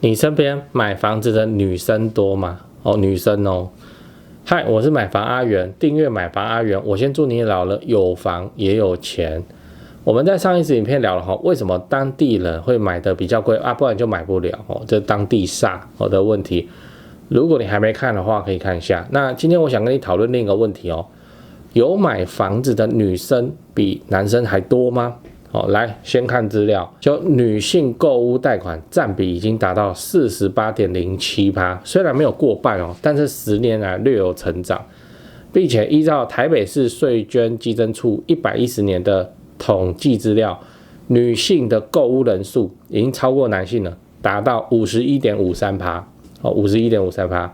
你身边买房子的女生多吗？女生哦。嗨，我是买房阿元，订阅买房阿元。我先祝你老了有房也有钱。我们在上一支影片聊了为什么当地人会买的比较贵啊，不然就买不了这当地煞的问题。如果你还没看的话，可以看一下。那今天我想跟你讨论另一个问题有买房子的女生比男生还多吗？来先看资料，就女性购屋贷款占比已经达到 48.07%， 虽然没有过半但是10年来略有成长，并且依照台北市税捐稽征处110年的统计资料，女性的购屋人数已经超过男性了，达到 51.53%。51.53%。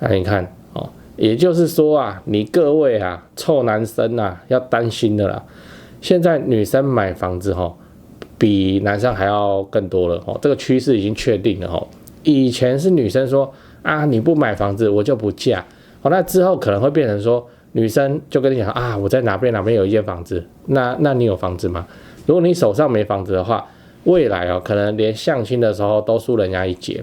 那你看也就是说你各位臭男生要担心的啦。现在女生买房子比男生还要更多了这个趋势已经确定了以前是女生说你不买房子我就不嫁那之后可能会变成说女生就跟你讲我在哪边有一间房子，那你有房子吗？如果你手上没房子的话，未来可能连相亲的时候都输人家一截。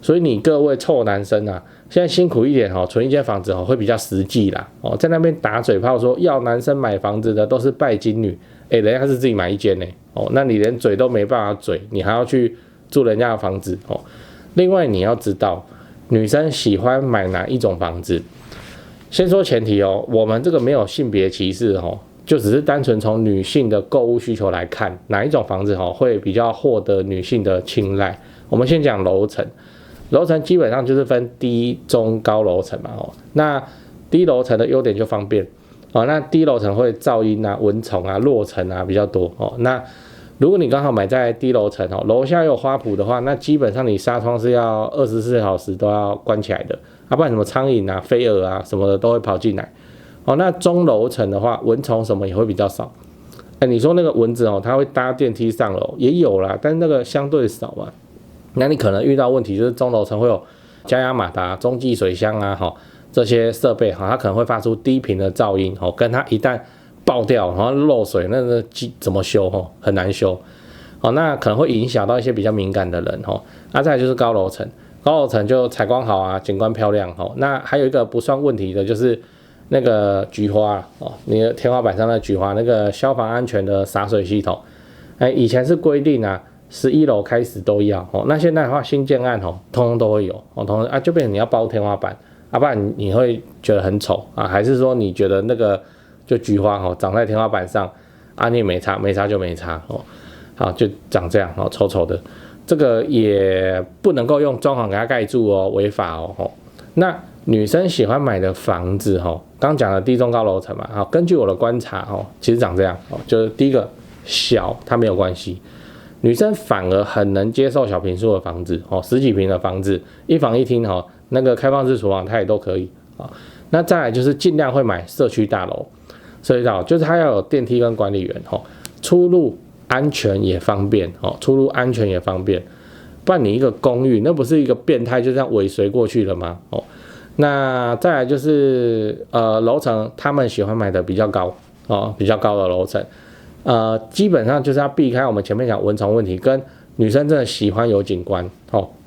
所以你各位臭男生现在辛苦一点存一间房子会比较实际啦在那边打嘴炮说要男生买房子的都是拜金女，人家是自己买一间呢那你连嘴都没办法嘴，你还要去住人家的房子另外你要知道女生喜欢买哪一种房子。先说前提我们这个没有性别歧视就只是单纯从女性的购物需求来看，哪一种房子会比较获得女性的青睐。我们先讲楼层。楼层基本上就是分低、中、高楼层嘛那低楼层的优点就方便那低楼层会噪音蚊虫落尘比较多那如果你刚好买在低楼层楼下有花圃的话，那基本上你纱窗是要24小时都要关起来的不然什么苍蝇飞蛾什么的都会跑进来那中楼层的话，蚊虫什么也会比较少。你说那个蚊子它会搭电梯上楼也有啦，但是那个相对少嘛。那你可能遇到问题就是中楼层会有加压马达、中继水箱这些设备它可能会发出低频的噪音跟它一旦爆掉然后漏水，那个怎么修很难修那可能会影响到一些比较敏感的人再来就是高楼层，高楼层就采光好景观漂亮那还有一个不算问题的就是那个菊花你的天花板上的菊花那个消防安全的洒水系统以前是规定11楼开始都要那现在的话新建案通通都会有就变成你要包天花板不然你会觉得很丑还是说你觉得那个就菊花长在天花板上你也没差就没差好就长这样丑丑的，这个也不能够用装潢给它盖住违法那女生喜欢买的房子刚讲的低中高楼层嘛根据我的观察其实长这样就是第一个小它没有关系，女生反而很能接受小坪数的房子10几坪的房子，1房1厅那个开放式厨房它也都可以那再来就是尽量会买社区大楼，就是它要有电梯跟管理员出入安全也方便不然你一个公寓那不是一个变态就这样尾随过去了吗那再来就是楼层他们喜欢买的比较高的楼层基本上就是要避开我们前面讲蚊虫问题，跟女生真的喜欢有景观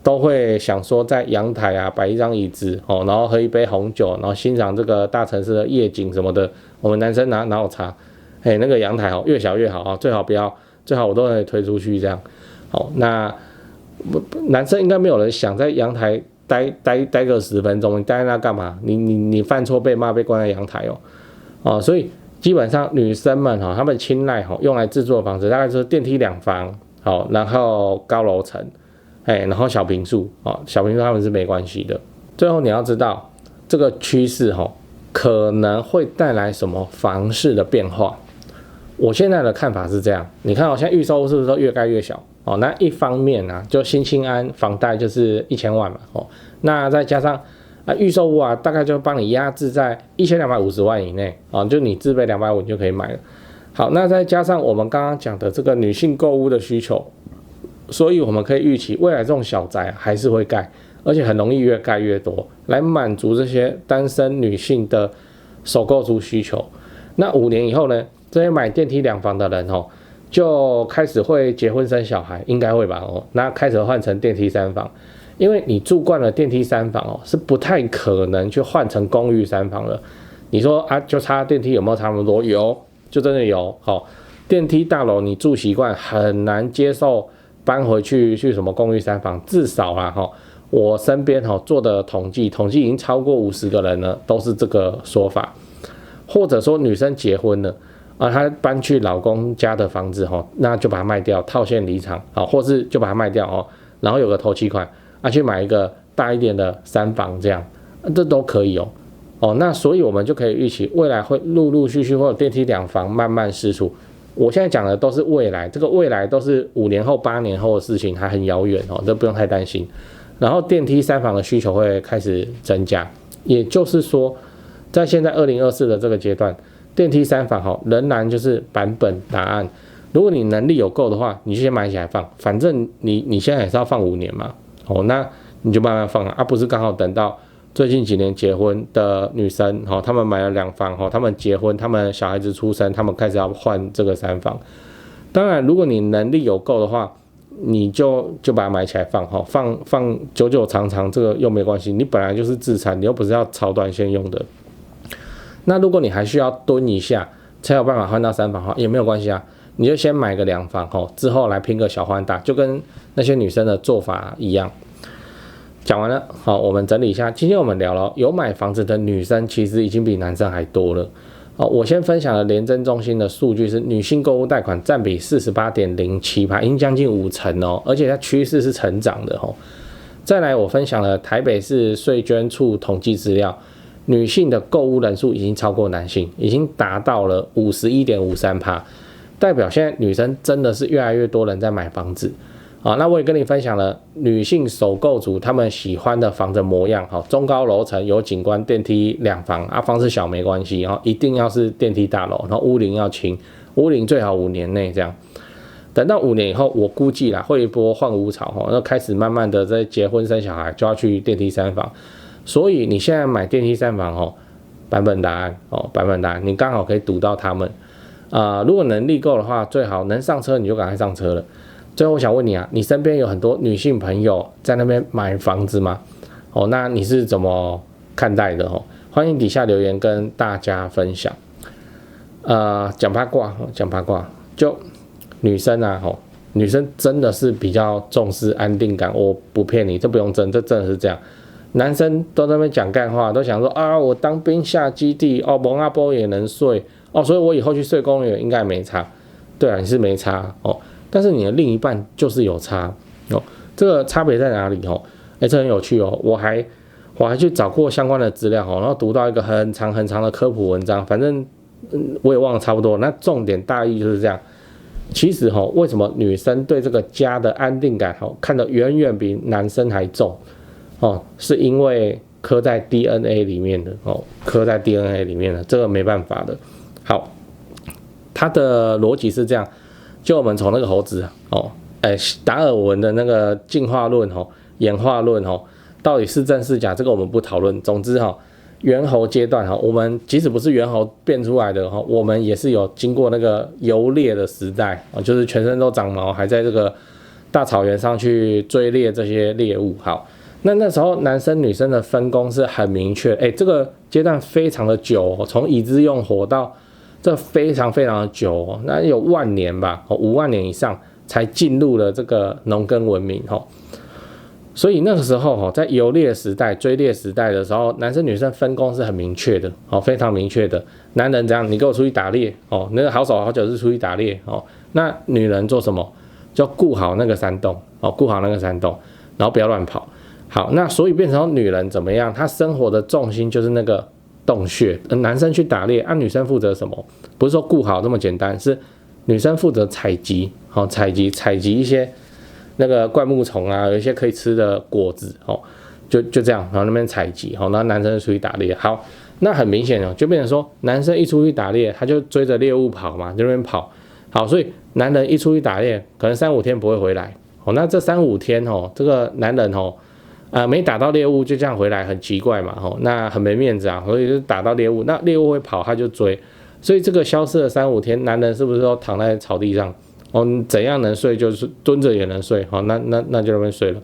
都会想说在阳台摆一张椅子然后喝一杯红酒，然后欣赏这个大城市的夜景什么的。我们男生哪有差那个阳台越小越好最好不要，最好我都可以推出去这样那男生应该没有人想在阳台待个10分钟，你待在那干嘛？你犯错被骂被关在阳台所以基本上女生们她们青睐用来自住的房子大概就是电梯2房然后高楼层然后小坪数小坪数他们是没关系的。最后你要知道这个趋势可能会带来什么房市的变化。我现在的看法是这样，你看现在预售屋是不是都越盖越小那一方面就新青安房贷就是1000万嘛那再加上预售屋大概就帮你压制在1250万以内就你自备250你就可以买了。好，那再加上我们刚刚讲的这个女性购屋的需求，所以我们可以预期未来这种小宅还是会盖，而且很容易越盖越多，来满足这些单身女性的首购族需求。那5年以后呢，这些买电梯2房的人就开始会结婚生小孩，应该会吧？那开始换成电梯三房，因为你住惯了电梯三房是不太可能去换成公寓三房了。你说啊，就差电梯有没有差那么多？有，就真的有。电梯大楼你住习惯，很难接受搬回去什么公寓三房，至少啦我身边做的统计已经超过50个人了，都是这个说法。或者说女生结婚了她搬去老公家的房子那就把它卖掉，套现离场或是就把它卖掉然后有个头期款去买一个大一点的三房，这样这都可以那所以我们就可以预期未来会陆陆续续会有电梯两房慢慢释出。我现在讲的都是未来，这个未来都是5年后8年后的事情，还很遥远这不用太担心。然后电梯三房的需求会开始增加，也就是说在现在2024的这个阶段，电梯三房仍然就是版本答案。如果你能力有够的话，你就先买起来放，反正你现在也是要放5年嘛那你就慢慢放不是刚好等到最近几年结婚的女生他们买了2房他们结婚，他们小孩子出生，他们开始要换这个三房。当然如果你能力有够的话，你就把它买起来放久久长长，这个又没关系，你本来就是自产，你又不是要炒短线用的。那如果你还需要蹲一下才有办法换到三房也没有关系你就先买个2房之后来拼个小换大，就跟那些女生的做法一样。讲完了我们整理一下，今天我们聊了有买房子的女生其实已经比男生还多了我先分享了联征中心的数据是女性购物贷款占比 48.07%， 已经将近50%而且它趋势是成长的再来我分享了台北市税捐处统计资料，女性的购物人数已经超过男性，已经达到了 51.53%， 代表现在女生真的是越来越多人在买房子那我也跟你分享了女性首购族他们喜欢的房子模样中高楼层有景观，电梯2房房子小没关系一定要是电梯大楼，然后屋龄要轻，屋龄最好5年内这样。等到5年以后，我估计啦会一波换屋潮那开始慢慢的在结婚生小孩就要去电梯三房，所以你现在买电梯三房版本答案版本答案，你刚好可以赌到他们如果能力够的话，最好能上车你就赶快上车了。最后我想问你你身边有很多女性朋友在那边买房子吗那你是怎么看待的欢迎底下留言跟大家分享讲八卦就女生女生真的是比较重视安定感，我不骗你，这不用争，这真的是这样。男生都在那边讲干话，都想说我当兵下基地蒙阿波也能睡所以我以后去睡公园应该没差。对你是没差但是你的另一半就是有差这个差别在哪里这很有趣我还去找过相关的资料然后读到一个很长的科普文章，反正我也忘了差不多。那重点大意就是这样。其实为什么女生对这个家的安定感看得远远比男生还重是因为刻在 DNA 里面的刻在 DNA 里面的，这个没办法的。好，它的逻辑是这样。就我们从那个猴子达尔文的那个进化论演化论到底是真是假，这个我们不讨论。总之猿猴阶段我们即使不是猿猴变出来的我们也是有经过那个游猎的时代就是全身都长毛，还在这个大草原上去追猎这些猎物。好，那时候男生女生的分工是很明确这个阶段非常的久从已知用火到这非常的久那有万年吧5万年以上才进入了这个农耕文明所以那个时候在游猎时代追猎时代的时候，男生女生分工是很明确的非常明确的。男人怎样，你给我出去打猎那个好手好脚是出去打猎那女人做什么，就顾好那个山洞顾好那个山洞，然后不要乱跑。好，那所以变成女人怎么样，她生活的重心就是那个洞穴，男生去打猎女生负责什么？不是说顾好这么简单，是女生负责采集采集一些那个灌木丛有一些可以吃的果子就这样，然后那边采集然后男生就出去打猎。好，那很明显就变成说，男生一出去打猎，他就追着猎物跑嘛，就那边跑。好，所以男人一出去打猎，可能3-5天不会回来那这3-5天这个男人没打到猎物就这样回来，很奇怪嘛那很没面子所以就打到猎物，那猎物会跑他就追，所以这个消失了3-5天，男人是不是都躺在草地上哦，你怎样能睡就是蹲着也能睡，好，那就那边睡了。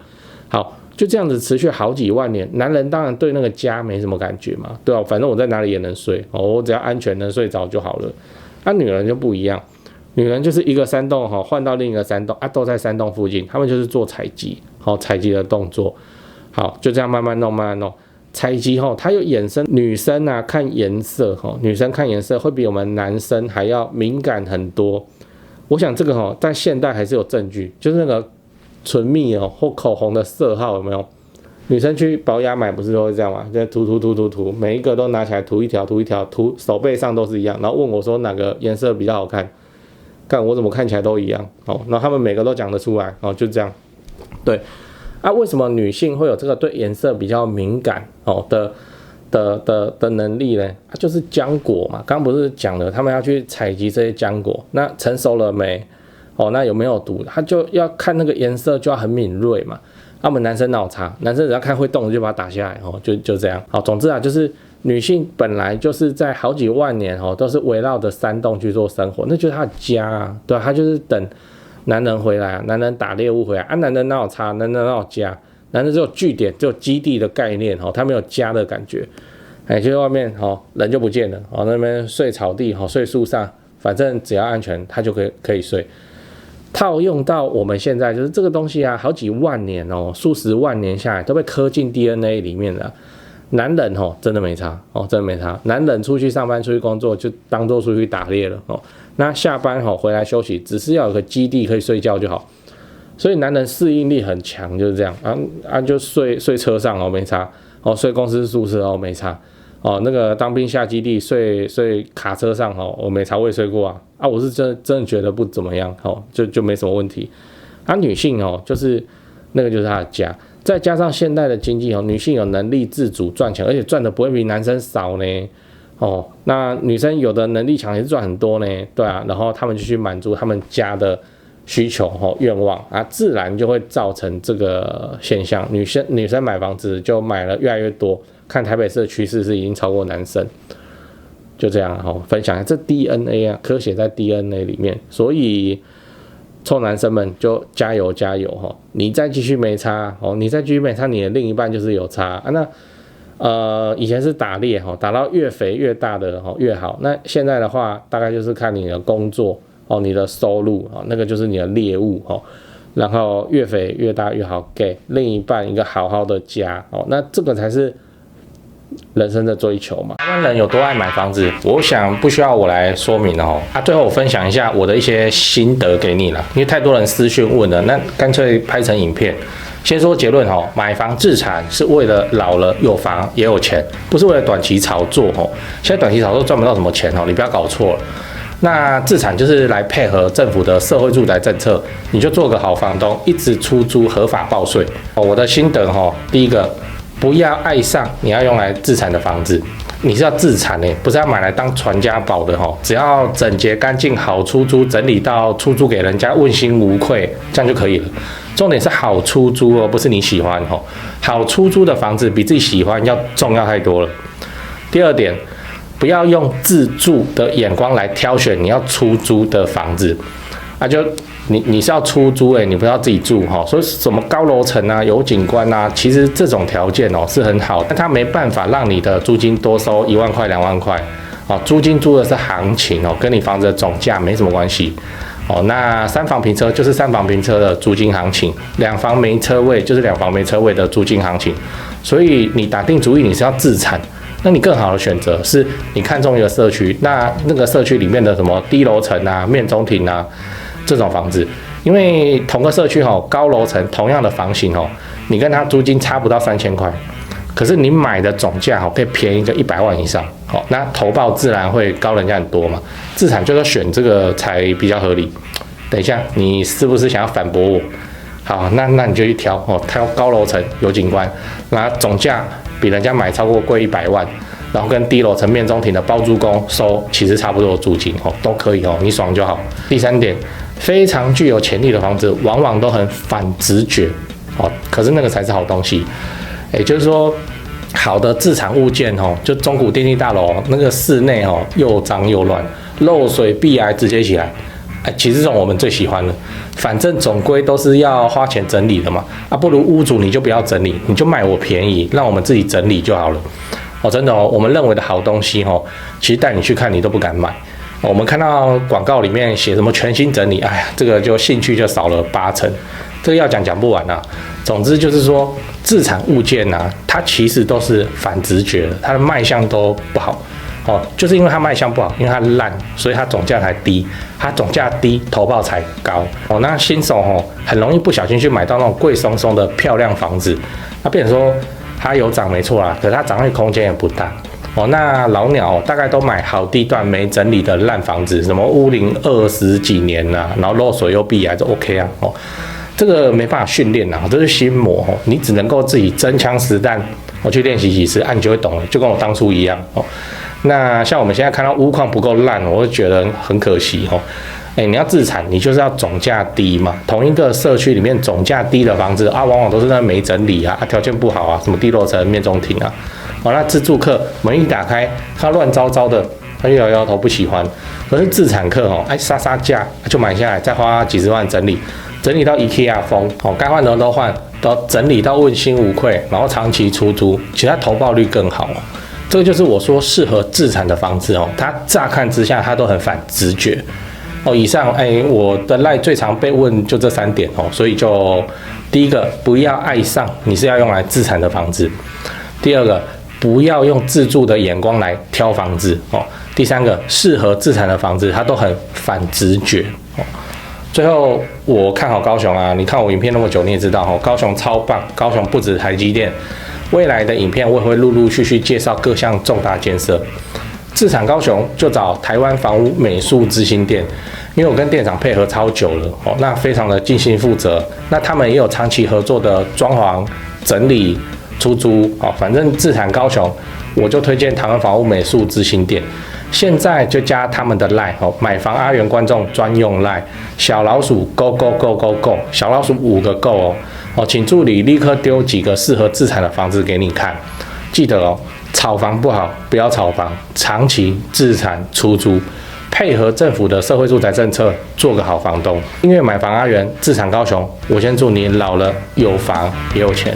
好，就这样子持续好几万年。男人当然对那个家没什么感觉嘛，对吧？反正我在哪里也能睡，哦，我只要安全能睡着就好了。那女人就不一样，女人就是一个山洞换到另一个山洞啊，都在山洞附近，他们就是做采集，采集的动作。好，就这样慢慢弄，慢慢弄。采集它又衍生女生啊看颜色女生看颜色会比我们男生还要敏感很多。我想这个在现代还是有证据，就是那个唇蜜或口红的色号有没有？女生去保养买不是都会这样吗？就涂，每一个都拿起来涂一条，涂手背上都是一样，然后问我说哪个颜色比较好看？看我怎么看起来都一样然后他们每个都讲得出来就这样。对啊，为什么女性会有这个对颜色比较敏感的能力呢？就是浆果嘛，刚刚不是讲了，他们要去采集这些浆果，那成熟了没？那有没有毒？他就要看那个颜色，就要很敏锐嘛。我们男生哪有差？男生只要看会动就把它打下来就这样。好，总之啊，就是女性本来就是在好几万年都是围绕着山洞去做生活，那就是她的家啊，对啊，她就是等男人回来，男人打猎物回来啊，男人哪有差？男人哪有家？男人只有据点，只有基地的概念他没有家的感觉。就在外面人就不见了那边睡草地睡树上，反正只要安全，他就可以睡。套用到我们现在，就是这个东西啊，好几万年数十万年下来都被刻进 DNA 里面了。男人真的没差真的没差。男人出去上班、出去工作，就当做出去打猎了那下班回来休息，只是要有个基地可以睡觉就好。所以男人适应力很强，就是这样就睡车上没差睡公司宿舍没差那个当兵下基地睡卡车上我没差，我也睡过我是真的觉得不怎么样就没什么问题。女性就是那个就是她的家，再加上现代的经济女性有能力自主赚钱，而且赚的不会比男生少呢那女生有的能力强也是赚很多呢，对啊，然后他们就去满足他们家的需求愿望自然就会造成这个现象。女生买房子就买了越来越多，看台北市的趋势是已经超过男生，就这样分享这 DNA 科学在 DNA 里面，所以臭男生们就加油加油你再继续没差你再继续没差，你的另一半就是有差那以前是打猎打到越肥越大的越好，那现在的话大概就是看你的工作你的收入那个就是你的猎物然后越肥越大越好，给另一半一个好好的家那这个才是人生的追求嘛。台湾人有多爱买房子，我想不需要我来说明了最后我分享一下我的一些心得给你了，因为太多人私讯问了，那干脆拍成影片。先说结论买房置产是为了老了有房也有钱，不是为了短期炒作现在短期炒作赚不到什么钱你不要搞错了。那置产就是来配合政府的社会住宅政策，你就做个好房东，一直出租合法报税我的心得第一个，不要爱上你要用来置产的房子，你是要自产不是要买来当传家宝的只要整洁干净好出租，整理到出租给人家问心无愧，这样就可以了。重点是好出租不是你喜欢好出租的房子比自己喜欢要重要太多了。第二点，不要用自住的眼光来挑选你要出租的房子就你是要出租你不要自己住所以什么高楼层有景观其实这种条件是很好，但它没办法让你的租金多收1万块2万块租金租的是行情跟你房子的总价没什么关系那3房平车就是3房平车的租金行情，2房没车位就是2房没车位的租金行情。所以你打定主意你是要自产，那你更好的选择是你看中一个社区，那个社区里面的什么低楼层面中庭这种房子，因为同个社区高楼层同样的房型你跟它租金差不到3000块，可是你买的总价可以便宜个100万以上那投报自然会高人家很多嘛。自产就是选这个才比较合理。等一下你是不是想要反驳我？好，那你就去挑高楼层有景观，那总价比人家买超过贵100万，然后跟低楼层面中庭的包租公收其实差不多的租金都可以你爽就好。第三点，非常具有潜力的房子往往都很反直觉可是那个才是好东西。也就是说，好的自产物件就中古电梯大楼那个室内又脏又乱，漏水壁癌直接起来其实这种我们最喜欢了，反正总归都是要花钱整理的嘛，不如屋主你就不要整理，你就卖我便宜，让我们自己整理就好了。真的我们认为的好东西其实带你去看你都不敢买。我们看到广告里面写什么全新整理，这个就兴趣就少了80%，这个要讲不完啊。总之就是说，自产物件它其实都是反直觉的，它的卖相都不好。就是因为它卖相不好，因为它烂，所以它总价才低，它总价低，投报才高。那新手很容易不小心去买到那种贵松松的漂亮房子，那变成说它有涨没错啦，可是它涨的空间也不大。那老鸟大概都买好地段没整理的烂房子，什么屋龄20几年然后漏水又壁癌就 OK 啊。这个没办法训练这是心魔你只能够自己真枪实弹去练习几次你就会懂了，就跟我当初一样那像我们现在看到屋况不够烂，我会觉得很可惜你要自产，你就是要总价低嘛。同一个社区里面总价低的房子往往都是那没整理条件不好什么地落层、面中庭那自住客门一打开，看乱糟糟的，他摇摇头不喜欢。可是自产客杀价就买下来，再花几十万整理到 IKEA 风该换的都换，都整理到问心无愧，然后长期出租，其实它投报率更好这个就是我说适合自产的房子它乍看之下它都很反直觉以上我的赖最常被问就这3点所以就第一个，不要爱上你是要用来自产的房子；第二个，不要用自住的眼光来挑房子第三个，适合自产的房子它都很反直觉最后我看好高雄你看我影片那么久你也知道高雄超棒，高雄不止台积电，未来的影片我也会陆陆续续介绍各项重大建设。自产高雄就找台湾房屋美术之星店，因为我跟店长配合超久了那非常的尽心负责。那他们也有长期合作的装潢、整理、出租反正自产高雄我就推荐台湾房屋美术之星店。现在就加他们的 LINE 买房阿元观众专用 LINE 小老鼠 go go go go go 小老鼠5个 go 请助理立刻丢几个适合自产的房子给你看。记得炒房不好，不要炒房，长期自产出租，配合政府的社会住宅政策，做个好房东。因为买房阿元自产高雄，我先祝你老了有房也有钱。